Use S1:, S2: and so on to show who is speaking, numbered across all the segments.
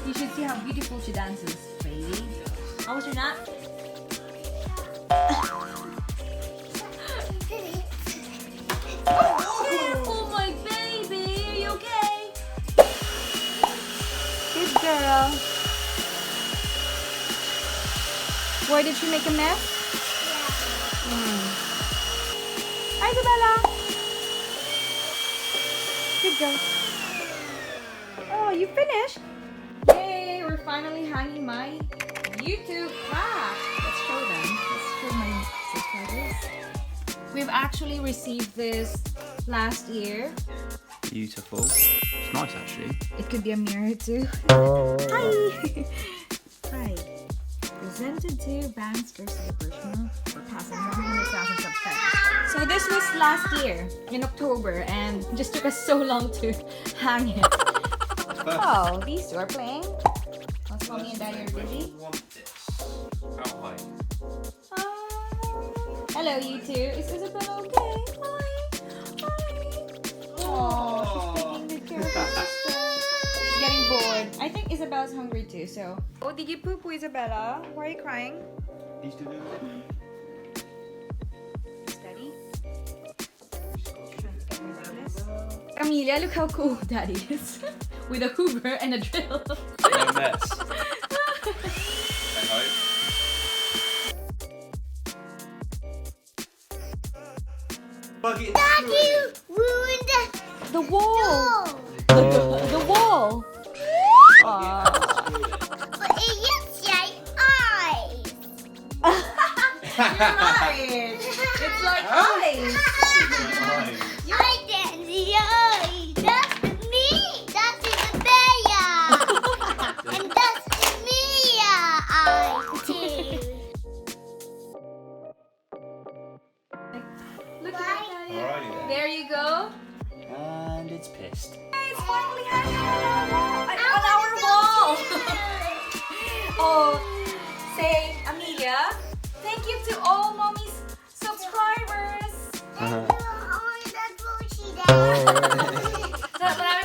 S1: You should see how beautiful she dances, baby. How was your nap? Oh my baby, are you okay? Good girl. Why did she make a mess? Yeah. Hi, Isabella. Good girl. Oh, you finished? Yay, we're finally hanging my YouTube plaque. Let's show them. Let's show my subscribers. We've actually received this last year.
S2: Beautiful. It's nice actually.
S1: It could be a mirror too. Hi! Hi. Presented to Banks Garcia-Birchmore for passing 100,000 subscribers. So this was last year in October and it just took us so long to hang it. Oh, these two are playing. Once mommy and daddy are busy. Hello, you two. Is Isabella okay? Hi. Hi. Oh, she's taking good care of her sister. She's getting bored. I think Isabella's hungry too, so. Oh, did you poo-poo, Isabella? Why are you crying?
S2: These two do it.
S1: Steady. Amelia, look how cool Daddy is. With a Hoover and a drill.
S2: No mess. I hope.
S3: Daddy ruined
S1: The wall. The wall.
S3: but it used my eyes.
S1: You're right. It's like ice.
S3: I didn't see eyes. That's me. That's Isabella. And that's Mia eyes too.
S1: Look at that, Daddy.
S2: Alrighty then.
S1: There you go.
S2: And it's pissed.
S1: It's finally hanging on our wall. Oh, say, Amelia, thank you to all Mommy's subscribers.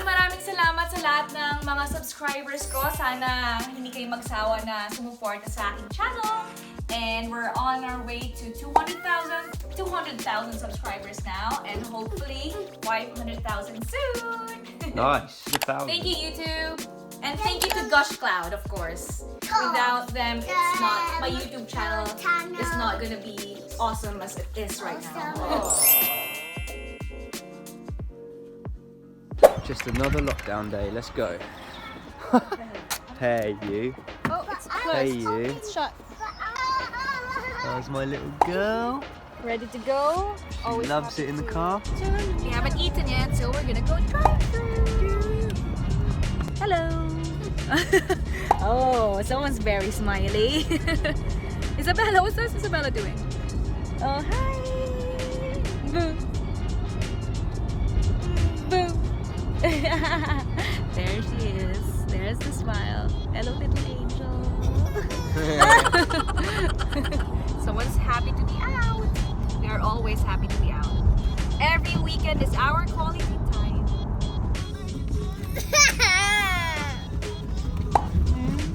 S1: Maraming salamat sa lahat ng mga subscribers ko. Sana hindi kayo magsawa na sumuporta sa aking channel. And we're on our way to 200,000 subscribers now. And hopefully 500,000 soon.
S2: Nice. Good thousand.
S1: Thank you, YouTube. And thank you to Gush Cloud, of course. Without them, it's not, my YouTube channel is not gonna be awesome as it is right now.
S2: Just another lockdown day. Let's go. Hey you.
S1: Oh, it's closed.
S2: Hey you.
S1: It's shut.
S2: There's my little girl.
S1: Ready to go?
S2: She loves it in the car.
S1: We haven't eaten yet, so we're gonna go drive-through. Hello. Oh, someone's very smiley. Isabella, what's this Isabella doing? Oh, hi. Boo. Boo. There she is. There's the smile. Hello, little angel. Someone's happy to be out. We are always happy to be out. Every weekend is our quality time.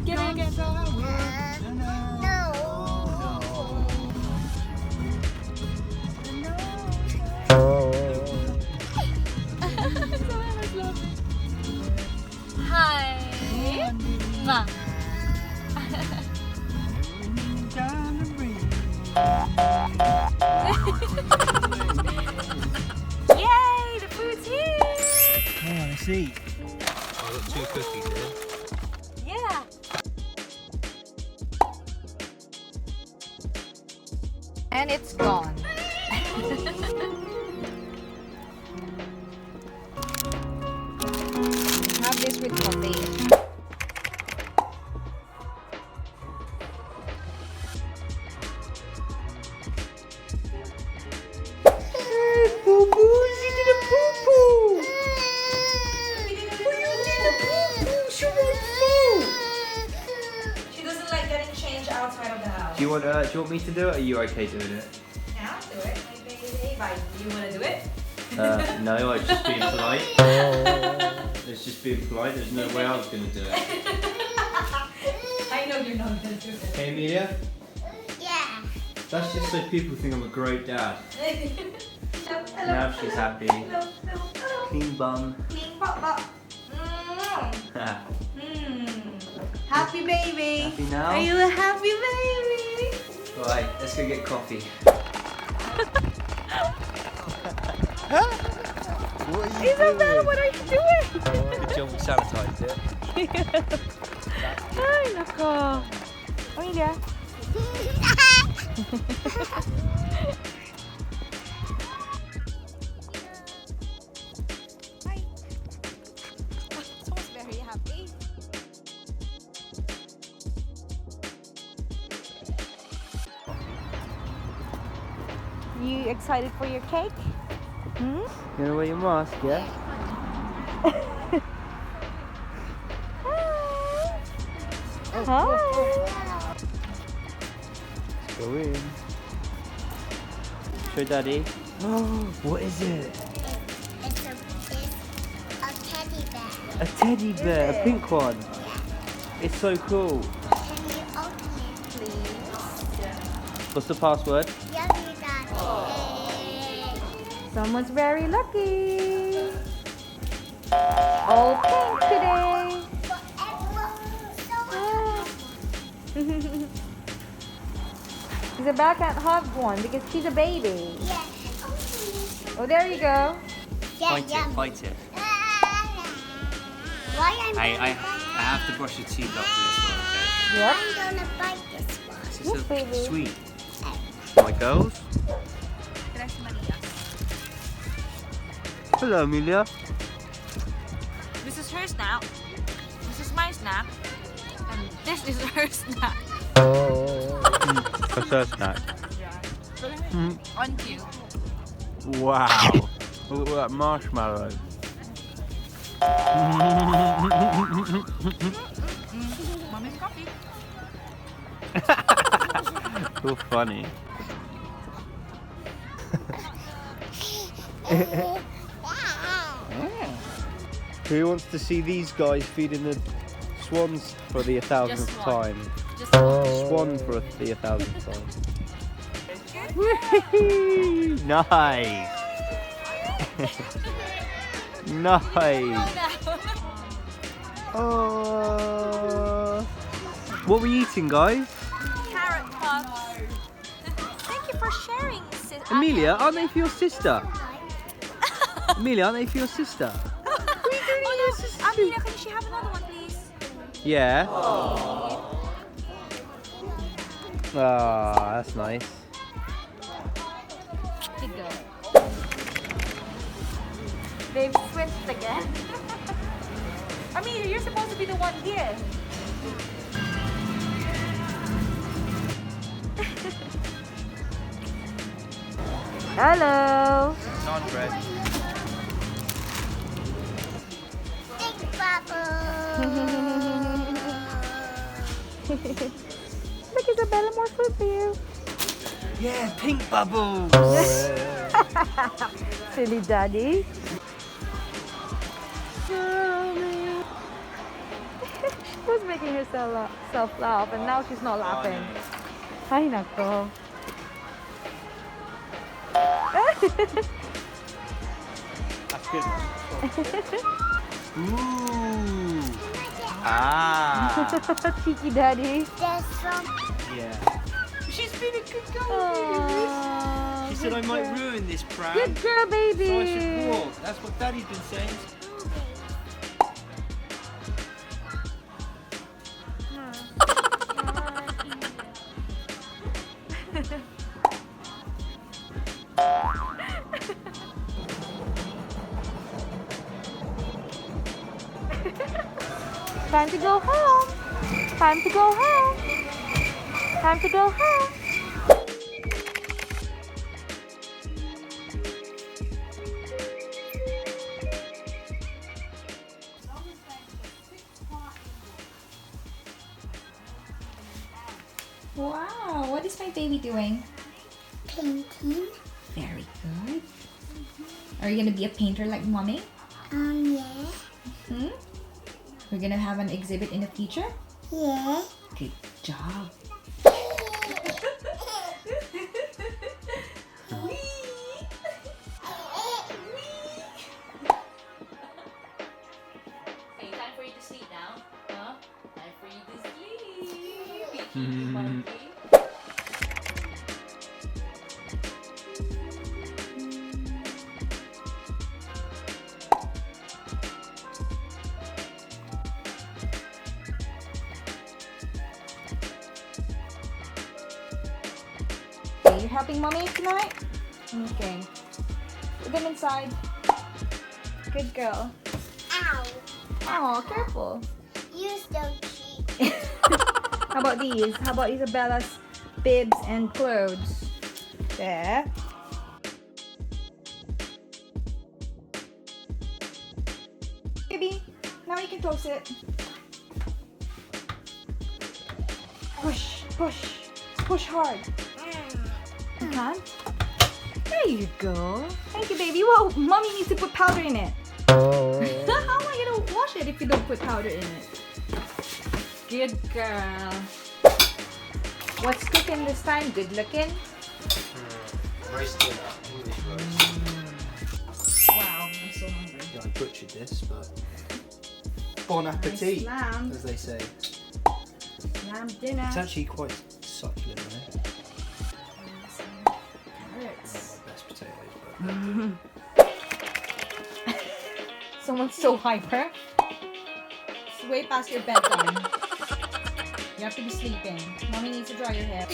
S1: Get on, get on. Hi. Ma. Yay, the food's here.
S2: Come on, let's eat. I've got 2 cookies here.
S1: Yeah. And it's gone. Have this with coffee.
S2: Do you want me to do it, or are you okay doing it?
S1: Yeah, I'll do it. You want to do it?
S2: No, I was just being polite. It's just being polite. There's no way I was going to do it.
S1: know you're not gonna do it.
S2: Hey Amelia,
S3: Yeah.
S2: that's just so people think I'm a great dad.
S1: Hello,
S2: Now she's happy.
S1: hello, hello.
S2: Clean bum.
S1: Clean pop. Happy baby.
S2: Happy now?
S1: Are you a happy baby?
S2: Right, let's go get coffee.
S4: What are you
S1: Isabel,
S4: doing?
S1: what are you doing?
S4: Good job we sanitised it.
S1: Ay, nako. Amelia. Hi. Someone's very happy. You excited for your cake? Hmm?
S2: You wanna wear your mask, yeah?
S1: Hi.
S2: Go in. Show Daddy. Oh, what is it?
S3: It's a teddy bear.
S2: A teddy bear, a pink one. It's so cool.
S3: Can you open it, please?
S2: What's the password?
S3: Love you, Daddy.
S1: Someone's very lucky. All pink today. Isabel can't hug one because she's a baby.
S3: Yeah.
S1: Oh, there you go.
S2: Bite it, bite it.
S3: Why I'm
S2: Hey,
S3: gonna
S2: I have to brush your teeth after this one, okay?
S1: Yep.
S3: I'm gonna bite this one.
S2: This is
S1: Yes,
S2: so
S1: baby.
S2: sweet. My girls. Hello, Amelia.
S1: This is her snack. This is my snack. And this is her snack.
S2: What's her snack?
S1: On cue.
S2: Wow. Look at that marshmallow.
S1: Mommy's coffee.
S2: So funny. Who wants to see these guys feeding the swans for the 1000th
S1: Just one.
S2: time?
S1: Just one.
S2: Swan for the 1000th time. Whee! Nice! Nice! Oh! What were you eating, guys?
S1: Carrot puffs. Thank you for sharing, sis.
S2: Amelia, aren't they for your sister? Amelia, aren't they for your sister?
S1: Amelia, can she have another one, please?
S2: Yeah. Ah, that's nice.
S1: Good girl. They've switched again. Amelia, you're supposed to be the one here. Hello.
S2: Non bread.
S3: Big bubble.
S1: Look, Isabella, more food for you.
S2: Yeah, pink bubbles.
S1: Silly daddy. She was making herself laugh, and now she's not laughing. Ay, nako.
S2: That's good. Ooh. Ah.
S1: Cheeky daddy.
S3: There's some.
S2: Yeah. She's been a good girl.
S1: Aww,
S2: She said I
S1: good
S2: might
S1: girl.
S2: ruin this pram.
S1: Good girl, baby.
S2: So I should walk. That's what Daddy's been saying.
S1: Time to go home. Time to go home. Time to go home. Wow, what is my baby doing?
S3: Painting.
S1: Very good. Are you gonna be a painter like mommy?
S3: Yeah.
S1: Hmm? We're gonna have an exhibit in the future?
S3: Yeah.
S1: Good job. Okay, time for you to sleep now. Huh? Time for you to sleep. Monkey. Okay, you're helping mommy tonight? Okay. Put them inside. Good girl.
S3: Ow.
S1: Oh, careful.
S3: You don't cheat.
S1: How about these? How about Isabella's bibs and clothes? There. Baby, now you can toast it. Push, push, push hard. You can't? There you go. Thank you, baby. Whoa, mommy needs to put powder in it. How am I gonna wash it if you don't put powder in it? Good girl. What's cooking this time? Good looking?
S2: Roast dinner, English roast.
S1: Wow, I'm so hungry.
S2: Yeah, I butchered this, but bon appetit,
S1: lamb.
S2: as they say.
S1: Lamb dinner.
S2: It's actually quite succulent, isn't it?
S1: Carrots.
S2: Not best potatoes, but
S1: Someone's so hyper. It's way past your bedtime. You have to be sleeping. Mommy needs to dry your hair.